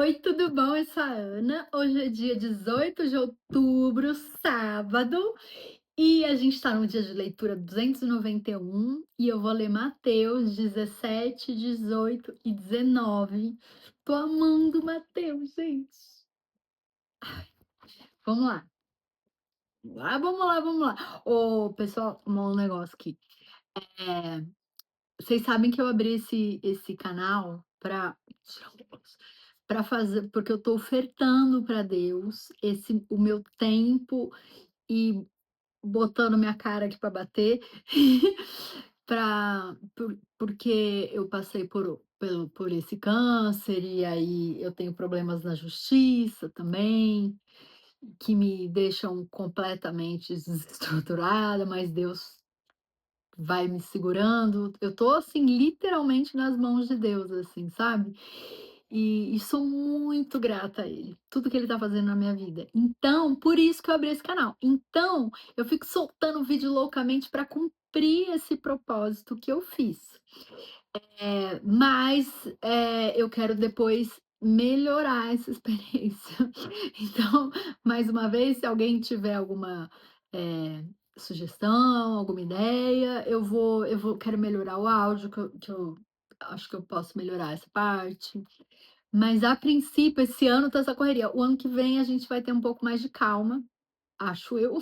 Oi, tudo bom? Essa é a Ana. Hoje é dia 18 de outubro, sábado, e a gente está no dia de leitura 291 e eu vou ler Mateus 17, 18 e 19. Tô amando Mateus, gente. Vamos lá. Vamos lá. Ô, pessoal, um negócio aqui. É, Vocês sabem que eu abri esse canal para fazer, porque eu estou ofertando para Deus o meu tempo e botando minha cara aqui para bater, porque eu passei por esse câncer e aí eu tenho problemas na justiça também, que me deixam completamente desestruturada, mas Deus vai me segurando. Eu tô, assim, literalmente nas mãos de Deus, assim, sabe. E sou muito grata a Ele, tudo que Ele tá fazendo na minha vida. Então, por isso que eu abri esse canal. Então, eu fico soltando vídeo loucamente para cumprir esse propósito que eu fiz. Mas, eu quero depois melhorar essa experiência. Então, mais uma vez, se alguém tiver alguma, eh, sugestão, alguma ideia, quero melhorar o áudio, que eu acho que eu posso melhorar essa parte. Mas a princípio, esse ano tá essa correria. O ano que vem a gente vai ter um pouco mais de calma, acho eu.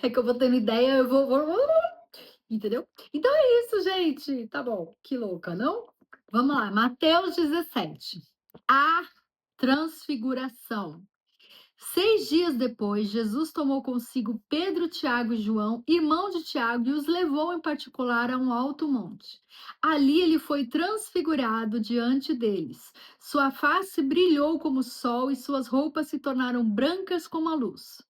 É que eu vou tendo ideia, eu vou entendeu? Então é isso, gente. Tá bom, que louca, não? Vamos lá, Mateus 17. A transfiguração. 6 dias depois, Jesus tomou consigo Pedro, Tiago e João, irmão de Tiago, e os levou em particular a um alto monte. Ali ele foi transfigurado diante deles. Sua face brilhou como o sol e suas roupas se tornaram brancas como a luz.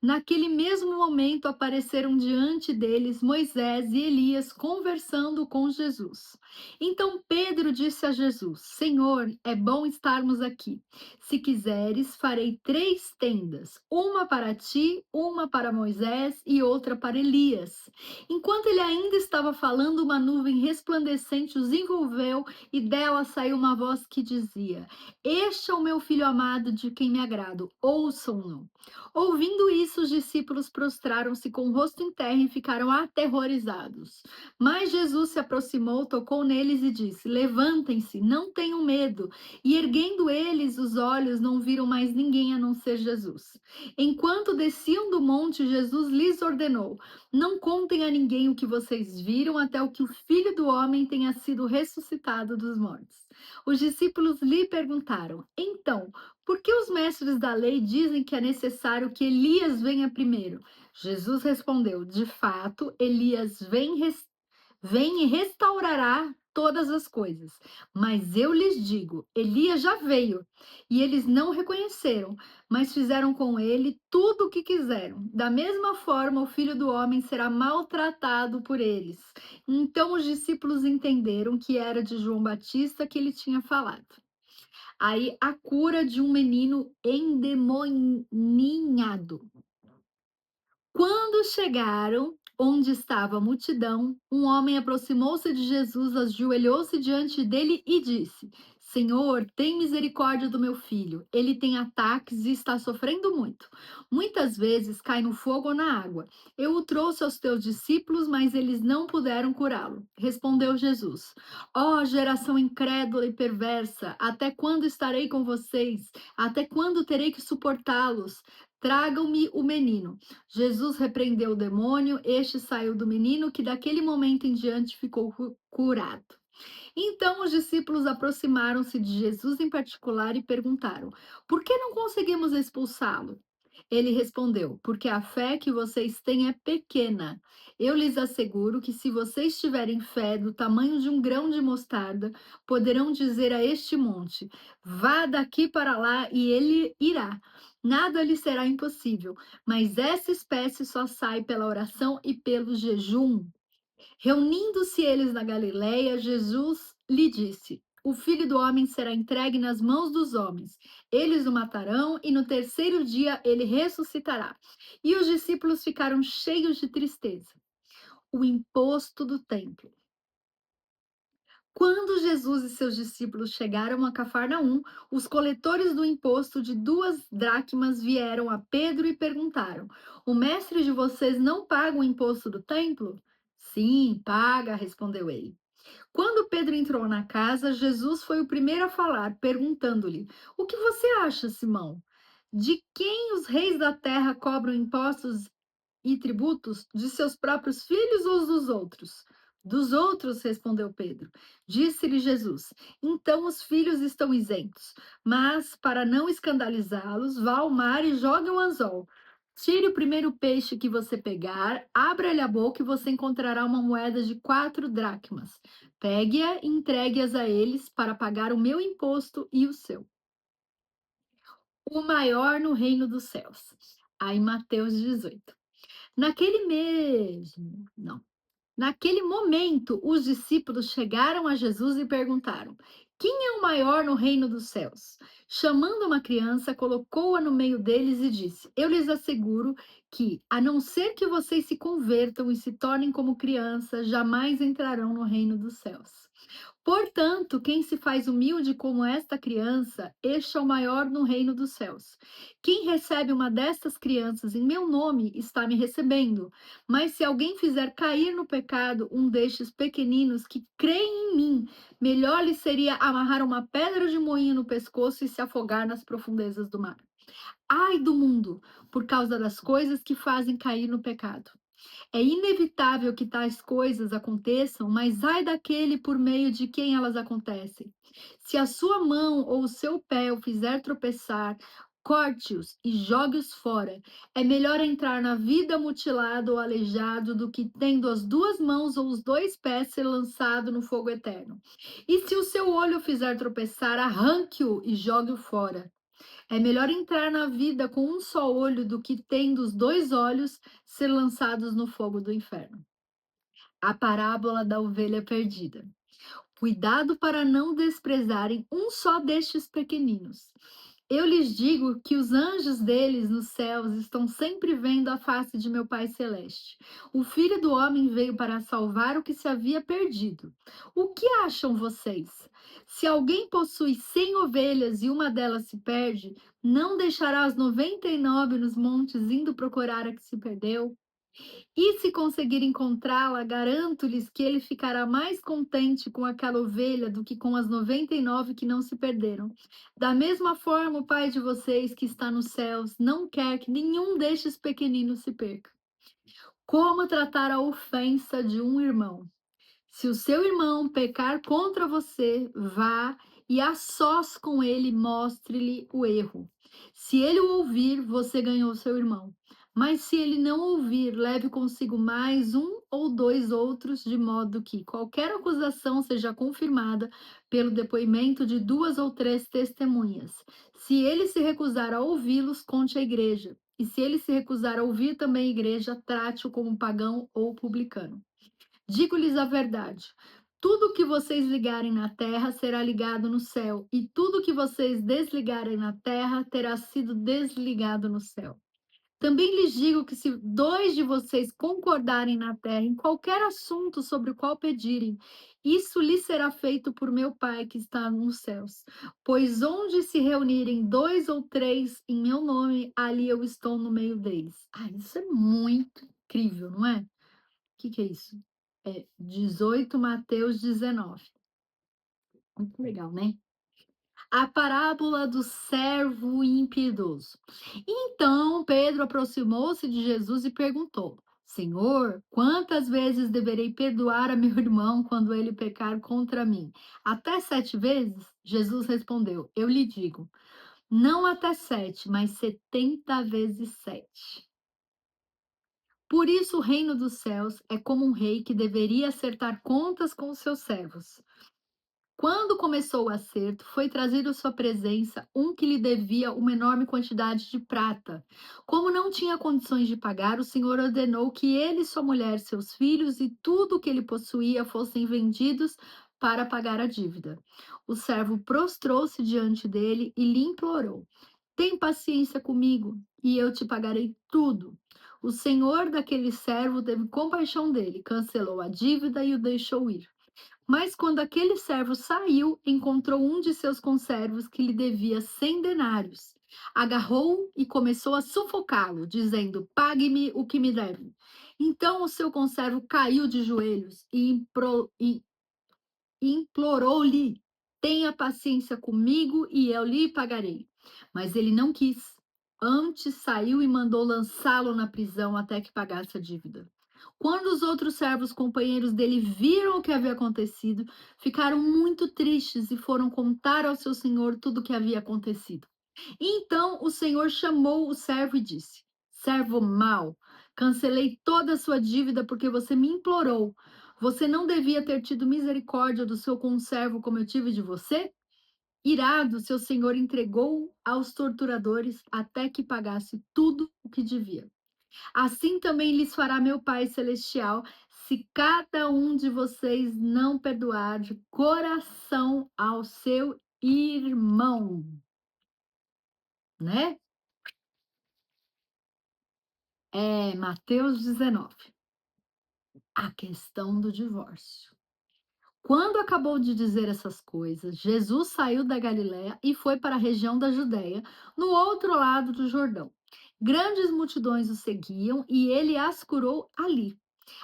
Naquele mesmo momento apareceram diante deles Moisés e Elias conversando com Jesus. Então Pedro disse a Jesus: Senhor, é bom estarmos aqui. Se quiseres, farei 3 tendas, uma para ti, uma para Moisés e outra para Elias. Enquanto ele ainda estava falando, uma nuvem resplandecente os envolveu e dela saiu uma voz que dizia: Este é o meu filho amado, de quem me agrado, ouçam-no. Ouvindo isso, os discípulos prostraram-se com o rosto em terra e ficaram aterrorizados. Mas Jesus se aproximou, tocou neles e disse: Levantem-se, não tenham medo. E erguendo eles os olhos, não viram mais ninguém a não ser Jesus. Enquanto desciam do monte, Jesus lhes ordenou: Não contem a ninguém o que vocês viram até o que o Filho do Homem tenha sido ressuscitado dos mortos. Os discípulos lhe perguntaram: Então, por que os mestres da lei dizem que é necessário que Elias venha primeiro? Jesus respondeu: De fato, Elias vem e restaurará todas as coisas. Mas eu lhes digo: Elias já veio, e eles não o reconheceram, mas fizeram com ele tudo o que quiseram. Da mesma forma, o Filho do Homem será maltratado por eles. Então os discípulos entenderam que era de João Batista que ele tinha falado. Aí, a cura de um menino endemoninhado. Quando chegaram onde estava a multidão, um homem aproximou-se de Jesus, ajoelhou-se diante dele e disse: Senhor, tem misericórdia do meu filho. Ele tem ataques e está sofrendo muito. Muitas vezes cai no fogo ou na água. Eu o trouxe aos teus discípulos, mas eles não puderam curá-lo. Respondeu Jesus: Ó geração incrédula e perversa, até quando estarei com vocês? Até quando terei que suportá-los? Tragam-me o menino. Jesus repreendeu o demônio, este saiu do menino, que daquele momento em diante ficou curado. Então os discípulos aproximaram-se de Jesus em particular e perguntaram: Por que não conseguimos expulsá-lo? Ele respondeu: Porque a fé que vocês têm é pequena. Eu lhes asseguro que se vocês tiverem fé do tamanho de um grão de mostarda, poderão dizer a este monte: Vá daqui para lá e ele irá. Nada lhe será impossível. Mas essa espécie só sai pela oração e pelo jejum. Reunindo-se eles na Galileia, Jesus lhe disse: O Filho do Homem será entregue nas mãos dos homens. Eles o matarão e no terceiro dia ele ressuscitará. E os discípulos ficaram cheios de tristeza. O imposto do templo. Quando Jesus e seus discípulos chegaram a Cafarnaum, os coletores do imposto de 2 dracmas vieram a Pedro e perguntaram: O mestre de vocês não paga o imposto do templo? Sim, paga, respondeu ele. Quando Pedro entrou na casa, Jesus foi o primeiro a falar, perguntando-lhe: O que você acha, Simão? De quem os reis da terra cobram impostos e tributos? De seus próprios filhos ou dos outros? Dos outros, respondeu Pedro. Disse-lhe Jesus: Então os filhos estão isentos, mas para não escandalizá-los, vá ao mar e jogue um anzol. Tire o primeiro peixe que você pegar, abra-lhe a boca e você encontrará uma moeda de 4 dracmas. Pegue-a e entregue-as a eles para pagar o meu imposto e o seu. O maior no reino dos céus. Aí Mateus 18. Não. Naquele momento, os discípulos chegaram a Jesus e perguntaram: Quem é o maior no reino dos céus? Chamando uma criança, colocou-a no meio deles e disse: Eu lhes asseguro que, a não ser que vocês se convertam e se tornem como crianças, jamais entrarão no reino dos céus. Portanto, quem se faz humilde como esta criança, este é o maior no reino dos céus. Quem recebe uma destas crianças em meu nome está me recebendo. Mas se alguém fizer cair no pecado um destes pequeninos que creem em mim, melhor lhe seria amarrar uma pedra de moinho no pescoço e se afogar nas profundezas do mar. Ai do mundo, por causa das coisas que fazem cair no pecado. É inevitável que tais coisas aconteçam, mas ai daquele por meio de quem elas acontecem. Se a sua mão ou o seu pé o fizer tropeçar, corte-os e jogue-os fora. É melhor entrar na vida mutilado ou aleijado do que, tendo as 2 mãos ou os 2 pés, ser lançado no fogo eterno. E se o seu olho o fizer tropeçar, arranque-o e jogue-o fora. É melhor entrar na vida com um só olho do que, tendo os 2 olhos, ser lançados no fogo do inferno. A parábola da ovelha perdida. Cuidado para não desprezarem um só destes pequeninos. Eu lhes digo que os anjos deles nos céus estão sempre vendo a face de meu Pai Celeste. O Filho do Homem veio para salvar o que se havia perdido. O que acham vocês? Se alguém possui 100 ovelhas e uma delas se perde, não deixará as 99 nos montes indo procurar a que se perdeu? E se conseguir encontrá-la, garanto-lhes que ele ficará mais contente com aquela ovelha do que com as 99 que não se perderam. Da mesma forma, o Pai de vocês que está nos céus não quer que nenhum destes pequeninos se perca. Como tratar a ofensa de um irmão? Se o seu irmão pecar contra você, vá e a sós com ele mostre-lhe o erro. Se ele o ouvir, você ganhou seu irmão. Mas se ele não ouvir, leve consigo mais um ou 2 outros, de modo que qualquer acusação seja confirmada pelo depoimento de 2 ou 3 testemunhas. Se ele se recusar a ouvi-los, conte à igreja. E se ele se recusar a ouvir também a igreja, trate-o como pagão ou publicano. Digo-lhes a verdade. Tudo que vocês ligarem na terra será ligado no céu, e tudo que vocês desligarem na terra terá sido desligado no céu. Também lhes digo que se 2 de vocês concordarem na terra em qualquer assunto sobre o qual pedirem, isso lhes será feito por meu Pai que está nos céus. Pois onde se reunirem 2 ou 3 em meu nome, ali eu estou no meio deles. Ah, isso é muito incrível, não é? Que é isso? É 18 Mateus 19. Muito legal, né? A parábola do servo impiedoso. Então Pedro aproximou-se de Jesus e perguntou: Senhor, quantas vezes deverei perdoar a meu irmão quando ele pecar contra mim? Até 7 vezes? Jesus respondeu: Eu lhe digo, não até 7, mas 70 vezes 7. Por isso, o reino dos céus é como um rei que deveria acertar contas com os seus servos. Quando começou o acerto, foi trazido à sua presença um que lhe devia uma enorme quantidade de prata. Como não tinha condições de pagar, o Senhor ordenou que ele, sua mulher, seus filhos e tudo o que ele possuía fossem vendidos para pagar a dívida. O servo prostrou-se diante dele e lhe implorou: Tem paciência comigo e eu te pagarei tudo. O senhor daquele servo teve compaixão dele, cancelou a dívida e o deixou ir. Mas quando aquele servo saiu, encontrou um de seus conservos que lhe devia 100 denários. Agarrou-o e começou a sufocá-lo, dizendo: Pague-me o que me deve. Então o seu conservo caiu de joelhos e implorou-lhe: Tenha paciência comigo e eu lhe pagarei. Mas ele não quis. Antes saiu e mandou lançá-lo na prisão até que pagasse a dívida. Quando os outros servos companheiros dele viram o que havia acontecido, ficaram muito tristes e foram contar ao seu senhor tudo o que havia acontecido. Então o senhor chamou o servo e disse: Servo mau, cancelei toda a sua dívida porque você me implorou. Você não devia ter tido misericórdia do seu conservo como eu tive de você? Irado, seu senhor entregou aos torturadores até que pagasse tudo o que devia. Assim também lhes fará meu Pai Celestial, se cada um de vocês não perdoar de coração ao seu irmão, né? É Mateus 19, a questão do divórcio. Quando acabou de dizer essas coisas, Jesus saiu da Galiléia e foi para a região da Judéia, no outro lado do Jordão. Grandes multidões o seguiam e ele as curou ali.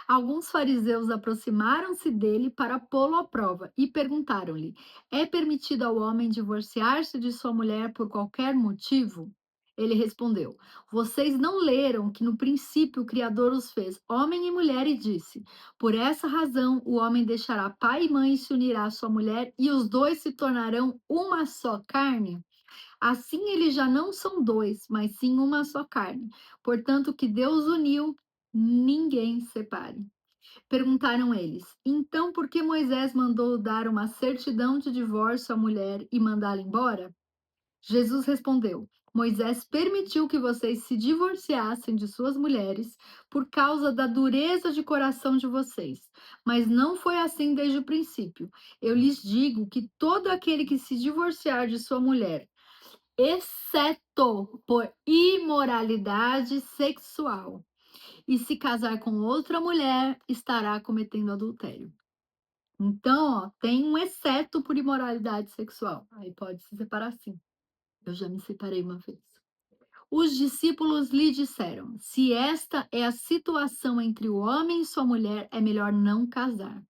Alguns fariseus aproximaram-se dele para pô-lo à prova e perguntaram-lhe: É permitido ao homem divorciar-se de sua mulher por qualquer motivo? Ele respondeu: Vocês não leram que no princípio o Criador os fez homem e mulher e disse: Por essa razão o homem deixará pai e mãe e se unirá à sua mulher e os dois se tornarão uma só carne? Assim eles já não são dois, mas sim uma só carne. Portanto, o que Deus uniu, ninguém separe. Perguntaram eles: Então por que Moisés mandou dar uma certidão de divórcio à mulher e mandá-la embora? Jesus respondeu: Moisés permitiu que vocês se divorciassem de suas mulheres por causa da dureza de coração de vocês. Mas não foi assim desde o princípio. Eu lhes digo que todo aquele que se divorciar de sua mulher, exceto por imoralidade sexual, e se casar com outra mulher, estará cometendo adultério. Então, ó, tem um exceto por imoralidade sexual. Aí pode se separar sim. Eu já me separei uma vez. Os discípulos lhe disseram: Se esta é a situação entre o homem e sua mulher, é melhor não casar.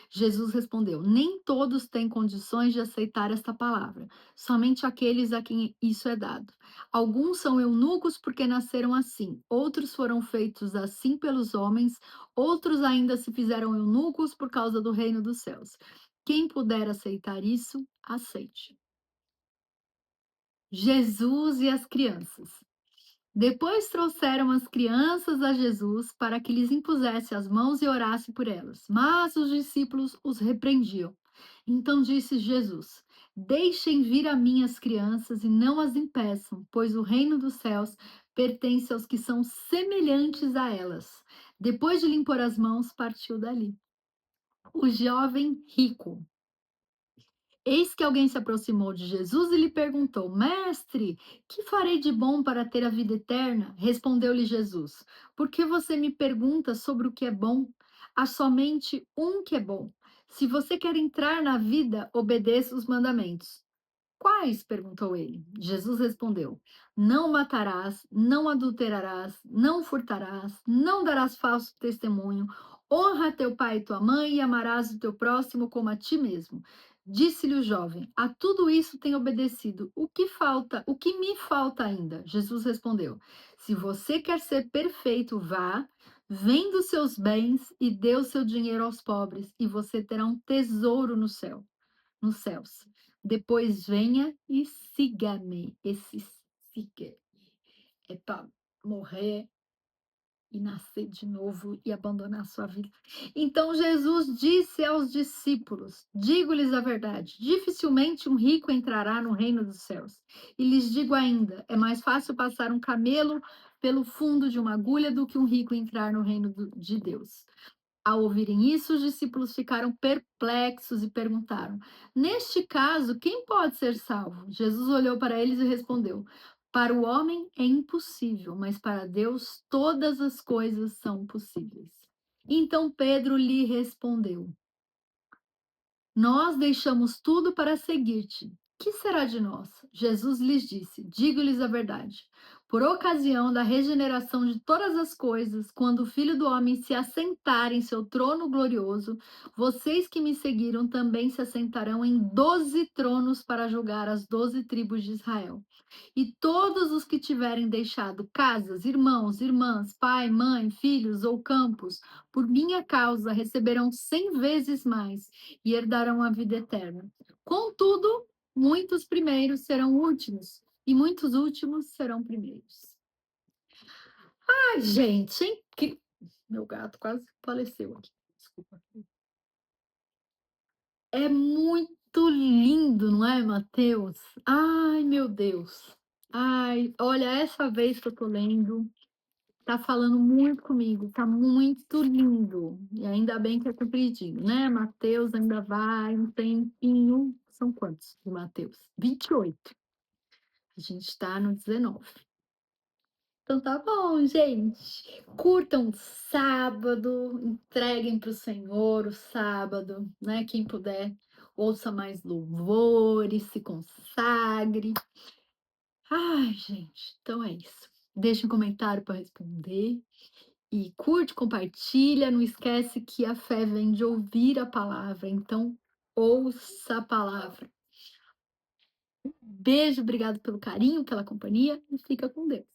Jesus respondeu: Nem todos têm condições de aceitar esta palavra, somente aqueles a quem isso é dado. Alguns são eunucos porque nasceram assim, outros foram feitos assim pelos homens, outros ainda se fizeram eunucos por causa do reino dos céus. Quem puder aceitar isso, aceite. Jesus e as crianças. Depois trouxeram as crianças a Jesus para que lhes impusesse as mãos e orasse por elas. Mas os discípulos os repreendiam. Então disse Jesus: Deixem vir a mim as crianças e não as impeçam, pois o reino dos céus pertence aos que são semelhantes a elas. Depois de lhe impor as mãos, partiu dali. O jovem rico. Eis que alguém se aproximou de Jesus e lhe perguntou: Mestre, que farei de bom para ter a vida eterna? Respondeu-lhe Jesus: Por que você me pergunta sobre o que é bom? Há somente um que é bom. Se você quer entrar na vida, obedeça os mandamentos. Quais? Perguntou ele. Jesus respondeu: Não matarás, não adulterarás, não furtarás, não darás falso testemunho, honra teu pai e tua mãe e amarás o teu próximo como a ti mesmo. Disse-lhe o jovem: A tudo isso tenho obedecido. O que falta? O que me falta ainda? Jesus respondeu: Se você quer ser perfeito, vá, venda os seus bens e dê o seu dinheiro aos pobres, e você terá um tesouro no céu, nos céus. Depois venha e siga-me. Esse siga é para morrer e nascer de novo e abandonar sua vida. Então Jesus disse aos discípulos: Digo-lhes a verdade, dificilmente um rico entrará no reino dos céus. E lhes digo ainda: é mais fácil passar um camelo pelo fundo de uma agulha do que um rico entrar no reino de Deus. Ao ouvirem isso, os discípulos ficaram perplexos e perguntaram: Neste caso, quem pode ser salvo? Jesus olhou para eles e respondeu: Para o homem é impossível, mas para Deus todas as coisas são possíveis. Então Pedro lhe respondeu: Nós deixamos tudo para seguir-te. Que será de nós? Jesus lhes disse: Digo-lhes a verdade. Por ocasião da regeneração de todas as coisas, quando o Filho do Homem se assentar em seu trono glorioso, vocês que me seguiram também se assentarão em 12 tronos para julgar as 12 tribos de Israel. E todos os que tiverem deixado casas, irmãos, irmãs, pai, mãe, filhos ou campos, por minha causa, receberão 100 vezes mais e herdarão a vida eterna. Contudo, muitos primeiros serão últimos, e muitos últimos serão primeiros. Ai, gente, hein? Meu gato quase faleceu aqui. Desculpa. É muito lindo, não é, Mateus? Ai, meu Deus. Ai, olha, essa vez que eu tô lendo, tá falando muito comigo, tá muito lindo. E ainda bem que é compridinho, né? Mateus ainda vai um tempinho. São quantos de Mateus? 28. A gente tá no 19. Então tá bom, gente. Curtam o sábado, entreguem para o Senhor o sábado, né? Quem puder, ouça mais louvores, se consagre. Ai, gente, então é isso. Deixa um comentário para responder. E curte, compartilha. Não esquece que a fé vem de ouvir a palavra. Então, ouça a palavra. Beijo, obrigado pelo carinho, pela companhia e fica com Deus.